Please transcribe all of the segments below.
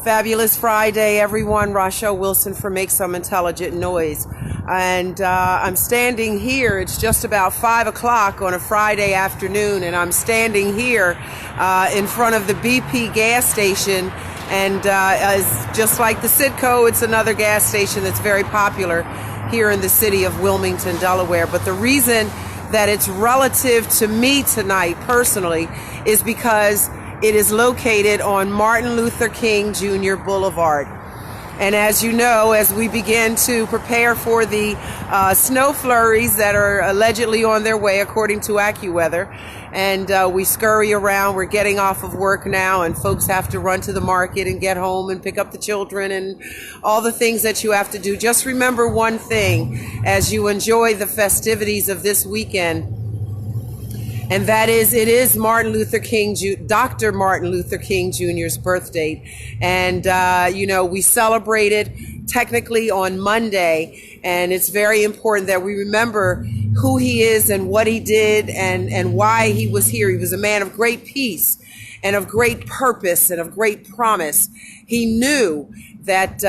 Fabulous Friday, everyone. Rachelle Wilson from Make Some Intelligent Noise. And I'm standing here. It's just about 5 o'clock on a Friday afternoon, and I'm standing here in front of the BP gas station. And as just like the Citco, it's another gas station that's very popular here in the city of Wilmington, Delaware. But the reason that it's relative to me tonight personally is because it is located on Martin Luther King Jr. Boulevard. And as you know, as we begin to prepare for the snow flurries that are allegedly on their way, according to AccuWeather, and we scurry around, we're getting off of work now, and folks have to run to the market and get home and pick up the children and all the things that you have to do. Just remember one thing as you enjoy the festivities of this weekend, and that is, it is Dr. Martin Luther King Jr.'s birthday. And, we celebrated technically on Monday, and it's very important that we remember who he is and what he did and why he was here. He was a man of great peace and of great purpose and of great promise. He knew that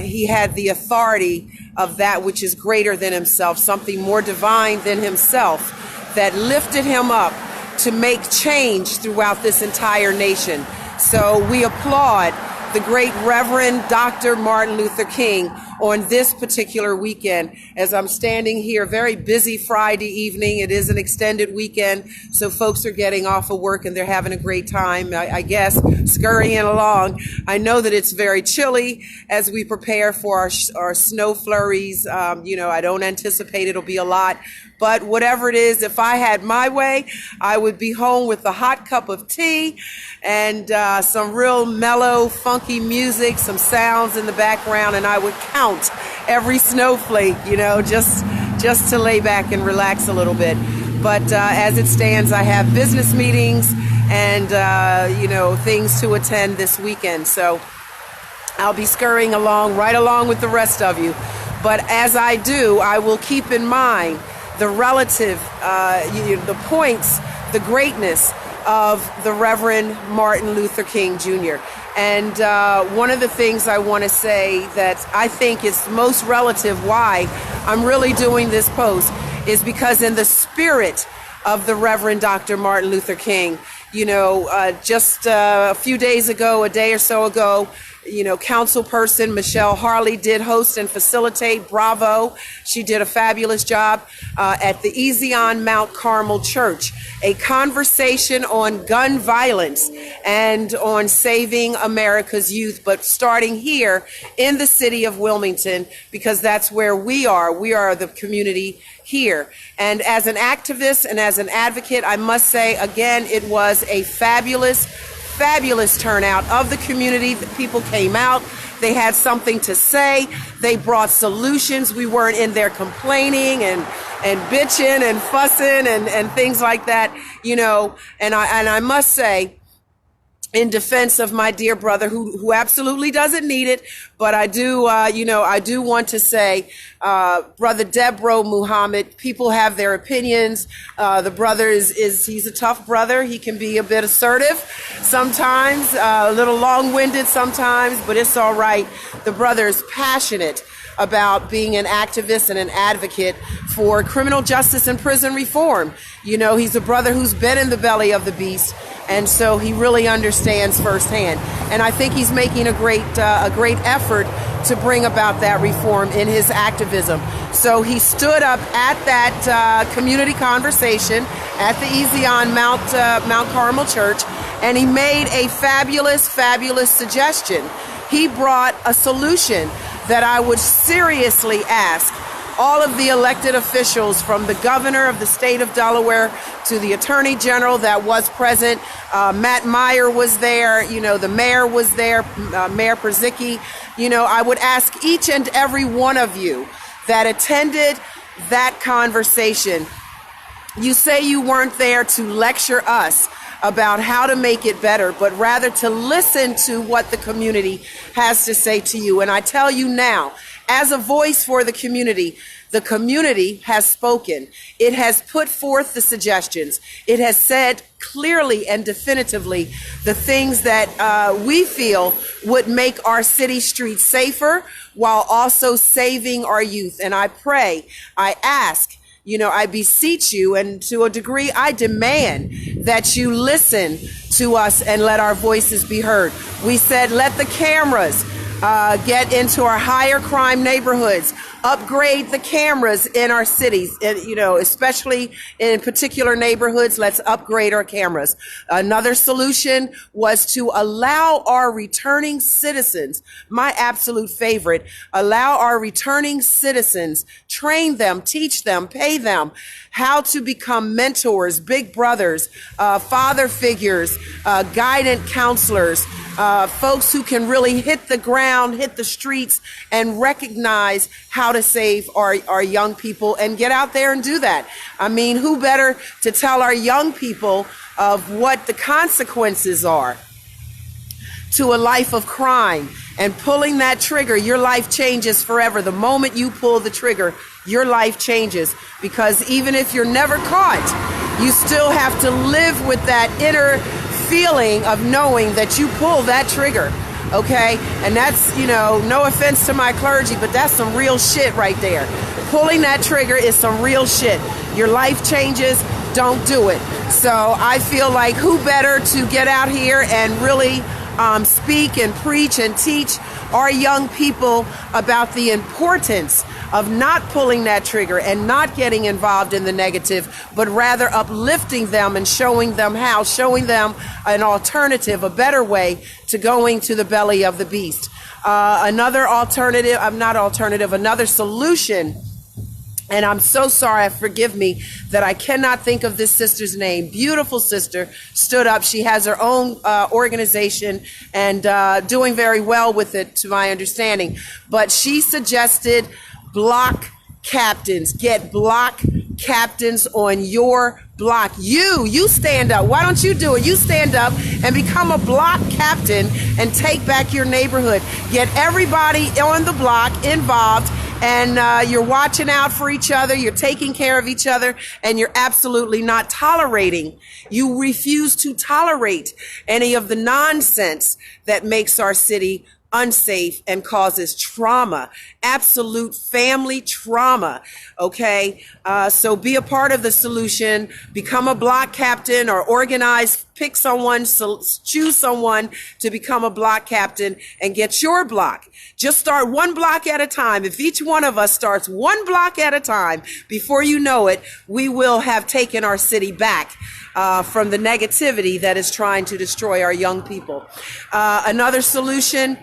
he had the authority of that which is greater than himself, something more divine than himself, that lifted him up to make change throughout this entire nation. So we applaud the great Reverend Dr. Martin Luther King on this particular weekend. As I'm standing here, very busy Friday evening. It is an extended weekend, so folks are getting off of work and they're having a great time, I guess, scurrying along. I know that it's very chilly as we prepare for our snow flurries. I don't anticipate it'll be a lot, but whatever it is, if I had my way, I would be home with a hot cup of tea and some real mellow, funky music, some sounds in the background, and I would count every snowflake, just to lay back and relax a little bit. But as it stands, I have business meetings and, things to attend this weekend. So I'll be scurrying along right along with the rest of you. But as I do, I will keep in mind the relative, the points, the greatness of the Reverend Martin Luther King Jr. And one of the things I want to say that I think is most relative why I'm really doing this post is because in the spirit of the Reverend Dr. Martin Luther King, just a few days ago, a day or so ago, councilperson Michelle Harley did host and facilitate. Bravo. She did a fabulous job at the Easy on Mount Carmel Church, a conversation on gun violence and on saving America's youth, but starting here in the city of Wilmington, because that's where we are. We are the community here. And as an activist and as an advocate, I must say, again, it was a fabulous turnout of the community. The people came out. They had something to say. They brought solutions. We weren't in there complaining and bitching and fussing and things like that, and I must say, in defense of my dear brother who absolutely doesn't need it, but I do, I do want to say, Brother Debro Muhammad, people have their opinions. The brother he's a tough brother. He can be a bit assertive sometimes, a little long-winded sometimes, but it's all right. The brother is passionate about being an activist and an advocate for criminal justice and prison reform. He's a brother who's been in the belly of the beast, and so he really understands firsthand. And I think he's making a great effort to bring about that reform in his activism. So he stood up at that community conversation at the Easy on Mount Carmel Church, and he made a fabulous suggestion. He brought a solution that I would seriously ask all of the elected officials, from the governor of the state of Delaware to the attorney general that was present. Matt Meyer was there, the mayor was there, Mayor Perzicki. I would ask each and every one of you that attended that conversation. You say you weren't there to lecture us about how to make it better, but rather to listen to what the community has to say to you. And I tell you now, as a voice for the community The community has spoken. It has put forth the suggestions. It has said clearly and definitively the things that we feel would make our city streets safer while also saving our youth. And I pray, I ask, I beseech you, and to a degree, I demand that you listen to us and let our voices be heard. We said, let the cameras get into our higher crime neighborhoods, upgrade the cameras in our cities, especially in particular neighborhoods. Let's upgrade our cameras. Another solution was to allow our returning citizens, my absolute favorite, allow our returning citizens, train them, teach them, pay them how to become mentors, big brothers, father figures, guidant counselors, folks who can really hit the ground, hit the streets, and recognize how to save our young people and get out there and do that. I mean, who better to tell our young people of what the consequences are to a life of crime, and pulling that trigger, your life changes forever. The moment you pull the trigger, your life changes, because even if you're never caught, you still have to live with that inner feeling of knowing that you pull that trigger. Okay, and that's, no offense to my clergy, but that's some real shit right there. Pulling that trigger is some real shit. Your life changes, don't do it. So I feel like who better to get out here and really speak and preach and teach our young people about the importance of not pulling that trigger and not getting involved in the negative, but rather uplifting them and showing them how, showing them an alternative, a better way to going to the belly of the beast. Another solution, and I'm so sorry, forgive me, that I cannot think of this sister's name. Beautiful sister, stood up. She has her own organization and doing very well with it, to my understanding. But she suggested block captains. Get block captains on your block. You stand up. Why don't you do it? You stand up and become a block captain and take back your neighborhood. Get everybody on the block involved, and you're watching out for each other. You're taking care of each other, and you're absolutely not tolerating. You refuse to tolerate any of the nonsense that makes our city unsafe and causes trauma, absolute family trauma. Okay, so be a part of the solution. Become a block captain or organize. Pick someone, choose someone to become a block captain and get your block. Just start one block at a time. If each one of us starts one block at a time, before you know it, we will have taken our city back from the negativity that is trying to destroy our young people. Another solution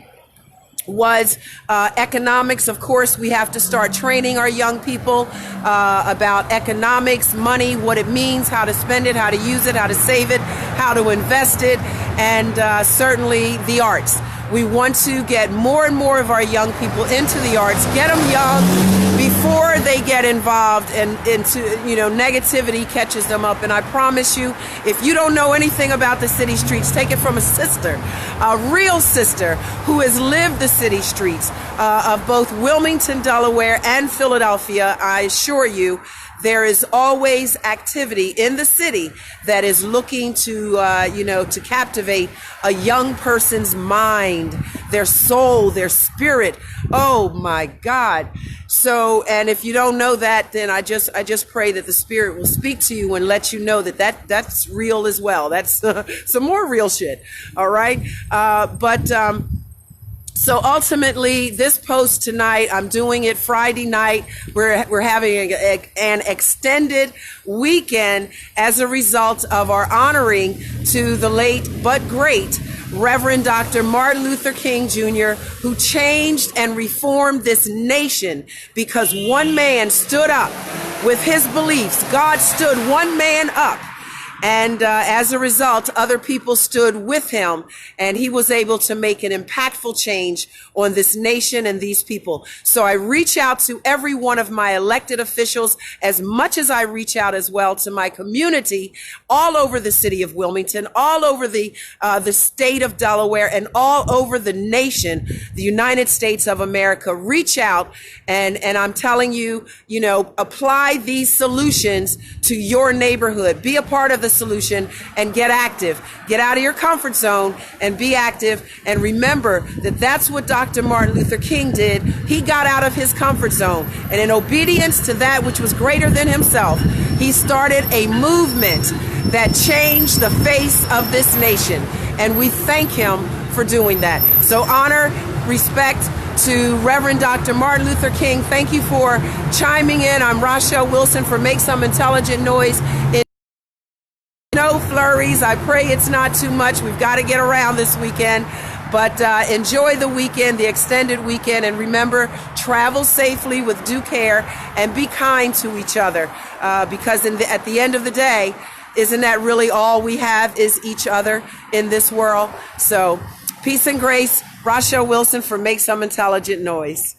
was economics. Of course, we have to start training our young people about economics, money, what it means, how to spend it, how to use it, how to save it, how to invest it, and certainly the arts. We want to get more and more of our young people into the arts, get them young before they get involved and into, negativity catches them up. And I promise you, if you don't know anything about the city streets, take it from a sister, a real sister who has lived the city streets of both Wilmington, Delaware, and Philadelphia. I assure you, there is always activity in the city that is looking to, to captivate a young person's mind, their soul, their spirit. Oh my God. So, and if you don't know that, then I just pray that the Spirit will speak to you and let you know that's real as well. That's some more real shit. All right. So ultimately, this post tonight, I'm doing it Friday night. We're having an extended weekend as a result of our honoring to the late but great Reverend Dr. Martin Luther King Jr., who changed and reformed this nation because one man stood up with his beliefs. God stood one man up And as a result, other people stood with him, and he was able to make an impactful change on this nation and these people. So I reach out to every one of my elected officials as much as I reach out as well to my community all over the city of Wilmington, all over the state of Delaware, and all over the nation, the United States of America. Reach out, and I'm telling you, apply these solutions to your neighborhood. Be a part of the solution and get active. Get out of your comfort zone and be active. And remember that that's what Dr. Martin Luther King did. He got out of his comfort zone, and in obedience to that which was greater than himself, he started a movement that changed the face of this nation. And we thank him for doing that. So honor, respect to Reverend Dr. Martin Luther King. Thank you for chiming in. I'm Rachelle Wilson for Make Some Intelligent Noise. No flurries. I pray it's not too much. We've got to get around this weekend. But enjoy the weekend, the extended weekend, and remember, travel safely with due care and be kind to each other, because at the end of the day, isn't that really all we have is each other in this world? So peace and grace. Rachelle Wilson for Make Some Intelligent Noise.